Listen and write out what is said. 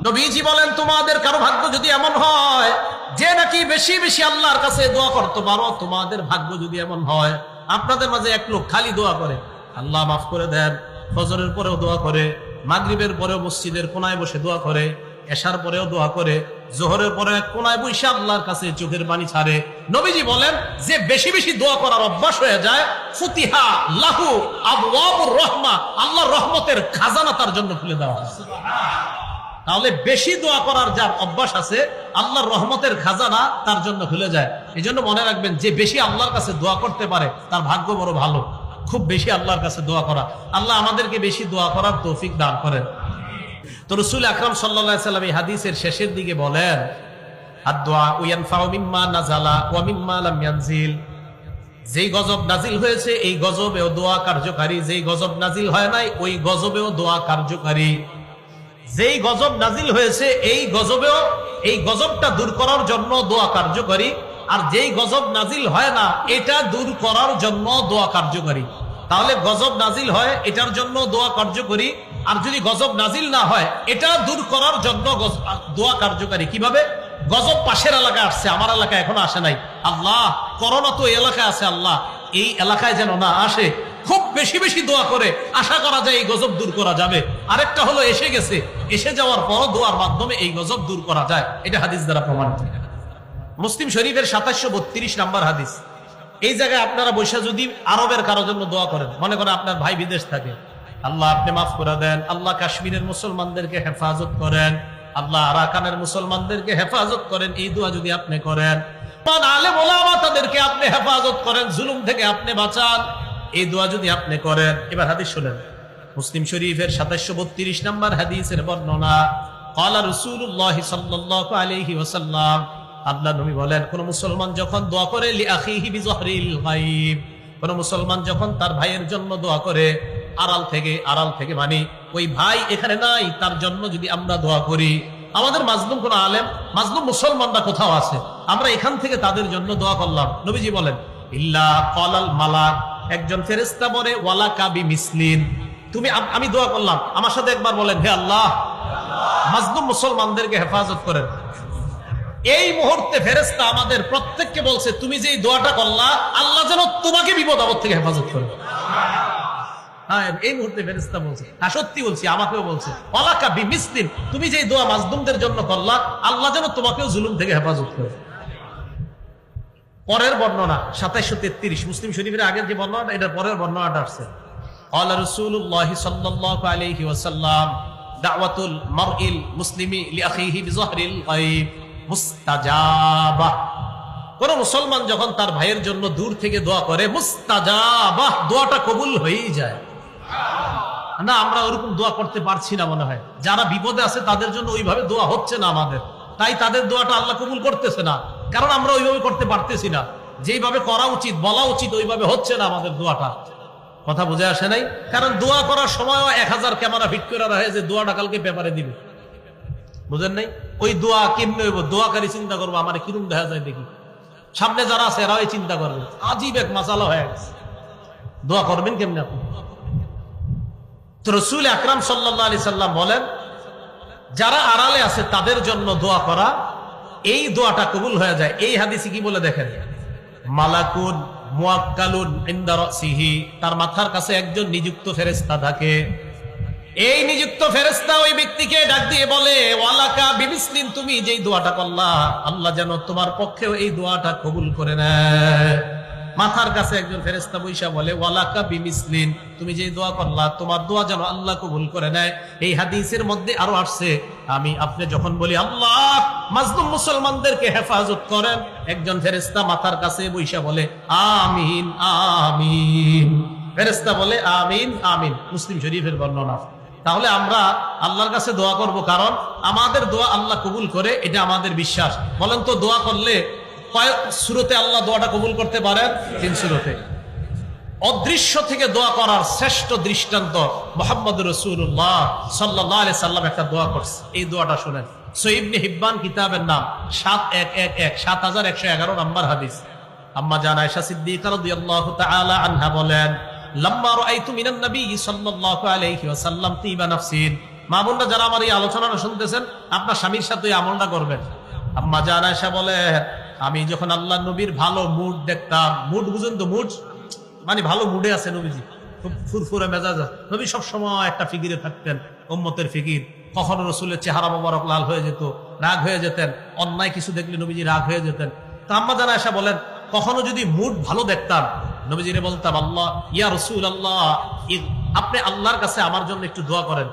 নবীজি বলেন, তোমাদের কারো ভাগ্য যদি এমন হয় যে নাকি বেশি বেশি আল্লাহর কাছে দোয়া করতে পারো, তোমাদের ভাগ্য যদি এমন হয়, আপনাদের মাঝে এক লোক খালি দোয়া করে, আল্লাহ মাফ করে দেন, ফজরের পরেও দোয়া করে, মাগরিবের পরেও মসজিদের কোনায় বসে দোয়া করে, এশার পরেও দোয়া করে, জোহরের পরে কোনায় বসে আল্লাহর কাছে চোখের পানি ছাড়ে, নবীজি বলেন যে বেশি বেশি দোয়া করার অভ্যাস হয়ে যায়, ফুতিহা লাহু আবওয়াবুর রাহমা, আল্লাহর রহমতের খাজানা তার জন্য খুলে দেওয়া হয়। তাহলে বেশি দোয়া করার যার অভ্যাস আছে, আল্লাহর রহমতের খাজানা তার জন্য খুলে যায়। এই জন্য মনে রাখবেন, যে বেশি আল্লাহর কাছে দোয়া করতে পারে তার ভাগ্য বড় ভালো। খুব বেশি আল্লাহর কাছে দোয়া করা, আল্লাহ আমাদেরকে বেশি দোয়া করার তৌফিক দান করেন। তো রাসূল আকরাম সাল্লাল্লাহু আলাইহি ওয়াসাল্লাম এই হাদিসের শেষের দিকে বলেন, আদ-দুআ ইয়ানফাউ মিম্মা নাযালা ওয়া মিম্মা লাম ইয়ানজিল। যেই গজব নাজিল হয়েছে এই গজবেও দোয়া কার্যকারী, যেই গজব নাজিল হয় নাই ওই গজবেও দোয়া কার্যকারী। যেই গজব নাজিল হয়েছে এই গজবেও, এই গজবটা দূর করার জন্য দোয়া কার্যকারী, আর যেই গজব নাজিল হয় না এটা দূর করার জন্য দোয়া কার্যকারী। তাহলে গজব নাজিল হয় এটার জন্য দোয়া কার্যকরী, আর যদি গজব নাজিল না হয় এটা দূর করার জন্য দোয়া কার্যকারী। কিভাবে? গজব পাশের এলাকায় আসছে, আমার এলাকায় এখনো আসে নাই, আল্লাহ করোনা তো এই এলাকায় আছে, আল্লাহ এই এলাকায় যেন না আসে। খুব বেশি বেশি দোয়া করে আশা করা যায় এই গজব দূর করা যাবে। আরেকটা হলো এসে গেছে, এসে যাওয়ার পরও দোয়ার মাধ্যমে এই গজব দূর করা যায়। এটা হাদিস দ্বারা প্রমাণিত। মুসলিম শরীফের 2732 নাম্বার হাদিস। এই জায়গায় আপনারা বৈশা যদি আরবের কারোর জন্য দোয়া করেন, মনে করেন আপনার ভাই বিদেশ থাকে, আল্লাহ আপনি মাফ করে দেন, আল্লাহ কাশ্মীরের মুসলমানদেরকে হেফাজত করেন, আল্লাহ আরাকানের মুসলমানদেরকে হেফাজত করেন, এই দোয়া যদি আপনি করেন, আলেম ওলামা তাদেরকে আপনি হেফাজত করেন, জুলুম থেকে আপনি বাঁচান, এই দোয়া যদি আপনি করেন। এবার হাদিস শুনেন, মুসলিম শরীফের 2732 নাম্বার হাদিসের বর্ণনা। ক্বালা রাসূলুল্লাহ সাল্লাল্লাহু আলাইহি ওয়াসাল্লাম, আল্লাহ নবী বলেন, কোন মুসলমান যখন দোয়া করে লিআখিহি বিযহরিল গায়ব, কোন মুসলমান যখন তার ভাইয়ের জন্য দোয়া করে আড়াল থেকে মানে ওই ভাই এখানে নাই, তার জন্য যদি আমরা দোয়া করি, আমাদের মাজলুম কোন আলেম, মাজলুম মুসলমানরা কোথাও আছে, আমরা এখান থেকে তাদের জন্য দোয়া করলাম, নবীজি বলেন ইল্লা ক্বালাল মালাক, একজন ফেরেশতা বলে ওয়ালাকা বিমিসলিন, তুমি আমি দোয়া করলাম, আমার সাথে একবার বলেন হে আল্লাহ মাজলুম মুসলমানদেরকে হেফাজত করেন। এই মুহূর্তে ফেরেশতা আমাদের প্রত্যেককে বলছে, তুমি যে দোয়াটা করলা আল্লাহ যেন তোমাকে বিপদ আপদ থেকে হেফাজত করে। হ্যাঁ, এই মুহূর্তে ফেরেশতা বলছে, হ্যাঁ সত্যি বলছি, আমাকেও বলছে ওয়ালাকা বিমিসলিন, তুমি যে দোয়া মাজলুমদের জন্য করলা আল্লাহ যেন তোমাকেও জুলুম থেকে হেফাজত করে। পরের বর্ণনা 2733 মুসলিম শরীফের আগের যে বর্ণনা, এটার পরের বর্ণনাটা আসছে। ক্বালা রাসূলুল্লাহ সাল্লাল্লাহু আলাইহি ওয়াসাল্লাম, দাওয়াতুল মারইল মুসলিমি লিআখিহি বিযহরিল গায়ব মুস্তাজাবা। কোন মুসলমান যখন তার ভাইয়ের জন্য দূর থেকে দোয়া করে, মুস্তাজাবা, দোয়াটা কবুল হয়েই যায়। না, আমরা ওরকম দোয়া করতে পারছি না, মনে হয় যারা বিপদে আছে তাদের জন্য ওইভাবে দোয়া হচ্ছে না আমাদের, তাই তাদের দোয়াটা আল্লাহ কবুল করতেছে না, কারণ আমরা ওইভাবে করতে পারতেছি না, যেইভাবে করা উচিত বলা উচিত ওইভাবে হচ্ছে না আমাদের দোয়াটা। কথা বুঝে আসে নাই? কারণ দোয়া করার সময় 1000 ক্যামেরা ফিট করে রাখে যে দোয়াটা কালকে পেপারে দিবে, বুঝেন নাই? ওই দোয়া কেমনে হইব, দোয়াকারী চিন্তা করবো আমার কিরম দেখা যায় দেখি, সামনে যারা আছে এরাও চিন্তা করবে, আজীব এক মাসালা হয়ে গেছে, দোয়া করবেন কেমনে আপনি? তো রাসূল আকরাম সাল্লাল্লাহু আলাইহি সাল্লাম বলেন, যারা আড়ালে আছে তাদের জন্য দোয়া করা, এই দোয়াটা কবুল হয়ে যায়। এই হাদিসে কি বলে দেখেন, মালাকুন মুআক্কালুন ইনদা রাসিহি, তার মাথার কাছে একজন নিযুক্ত ফেরেশতা থাকে, এই নিযুক্ত ফেরেশতা ওই ব্যক্তিকে ডাক দিয়ে বলে ওয়ালাকা বিমিসলিন, তুমি যেই দোয়াটা করলা আল্লাহ যেন তোমার পক্ষেও এই দোয়াটা কবুল করে নেয়। মাথার কাছে একজন ফেরেশতা বৈশা বলে ওয়ালাকা বিমিসলিন, তুমি যেই দোয়া করলা তোমার দোয়া যেন আল্লাহ কবুল করে নেয়। এই হাদিসের মধ্যে আরো আসছে, আপনি যখন বলি আল্লাহ মাজলুম মুসলমানদেরকে হেফাজত করেন, একজন ফেরেশতা মাথার কাছে বৈশা বলে আমিন আমিন, ফেরেশতা বলে আমিন আমিন। মুসলিম শরীফের বর্ণনা। তাহলে আমরা আল্লাহর কাছে দোয়া করব, কারণ আমাদের দোয়া আল্লাহ কবুল করে, এটা আমাদের বিশ্বাস। বলেন তো দোয়া করলে কয় সূরাতে আল্লাহ দোয়াটা কবুল করতে পারেন? 3 সূরাতে। অদৃশ্য থেকে দোয়া করার শ্রেষ্ঠ দৃষ্টান্ত মুহাম্মদুর রাসূলুল্লাহ সাল্লাল্লাহু আলাইহি সাল্লাম একটা দোয়া করছে, এই দোয়াটা শুনেন। সহিহ ইবনে হিব্বান কিতাবের নাম 7111 নাম্বার হাদিস। আম্মা জান আয়েশা সিদ্দিকা রাদিয়াল্লাহু তাআলা আনহা বলেন, লাম্মা রাআইতু মিনান নবী সাল্লাল্লাহু আলাইহি ওয়াসাল্লাম তিবা নাফসিন, মা বোনরা যারা আমার এই আলোচনাটা শুনতেছেন, আপনার স্বামীর সাথে এই আমলটা করবেন। আম্মা জান আয়েশা বলে, আমি যখন আল্লাহ নবীর ভালো মুড দেখতাম, মুড বুঝুন তো, মুড মানে ভালো মুডে আছে নবীজি, খুব ফুরফুরে মেজাজ, নবী সবসময় একটা ফিকিরে থাকতেন, উম্মতের ফিকির। কখনো রসুলের চেহারা মোবারক লাল হয়ে যেত, রাগ হয়ে যেতেন, অন্যায় কিছু দেখলে নবীজি রাগ হয়ে যেতেন। তো আম্মা জান আয়েশা বলেন, কখনো যদি মুড ভালো দেখতাম, নবীজিরে বলতাম, আল্লাহ ইয়া রাসূলুল্লাহ, আপনি আল্লাহর কাছে আমার জন্য একটু দোয়া করেন।